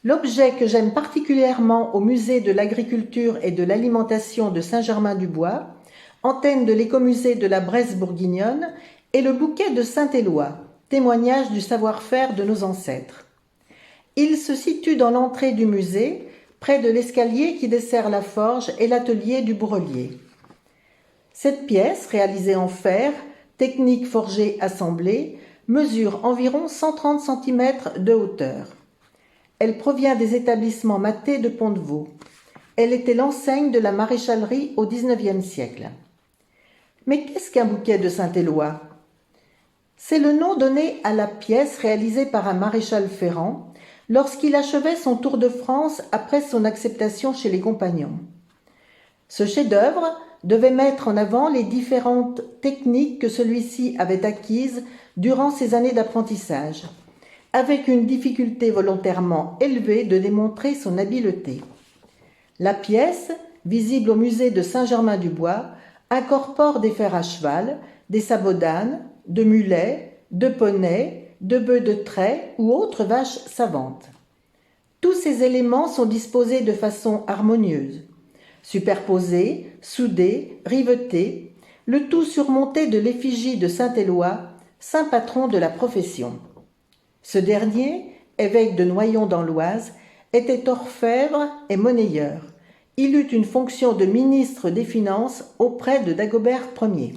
L'objet que j'aime particulièrement au musée de l'agriculture et de l'alimentation de Saint-Germain-du-Bois, antenne de l'écomusée de la Bresse bourguignonne, est le bouquet de Saint-Éloi, témoignage du savoir-faire de nos ancêtres. Il se situe dans l'entrée du musée, près de l'escalier qui dessert la forge et l'atelier du bourrelier. Cette pièce, réalisée en fer, technique forgée-assemblée, mesure environ 130 cm de hauteur. Elle provient des établissements Maté de Pont-de-Vaux. Elle était l'enseigne de la maréchalerie au XIXe siècle. Mais qu'est-ce qu'un bouquet de Saint-Éloi ? C'est le nom donné à la pièce réalisée par un maréchal ferrant lorsqu'il achevait son tour de France après son acceptation chez les compagnons. Ce chef-d'œuvre devait mettre en avant les différentes techniques que celui-ci avait acquises durant ses années d'apprentissage, avec une difficulté volontairement élevée de démontrer son habileté. La pièce, visible au musée de Saint-Germain-du-Bois, incorpore des fers à cheval, des sabots d'âne, de mulets, de poneys, de bœufs de trait ou autres vaches savantes. Tous ces éléments sont disposés de façon harmonieuse, superposés, soudés, rivetés, le tout surmonté de l'effigie de Saint-Éloi, saint patron de la profession. Ce dernier, évêque de Noyon dans l'Oise, était orfèvre et monnayeur. Il eut une fonction de ministre des Finances auprès de Dagobert Ier.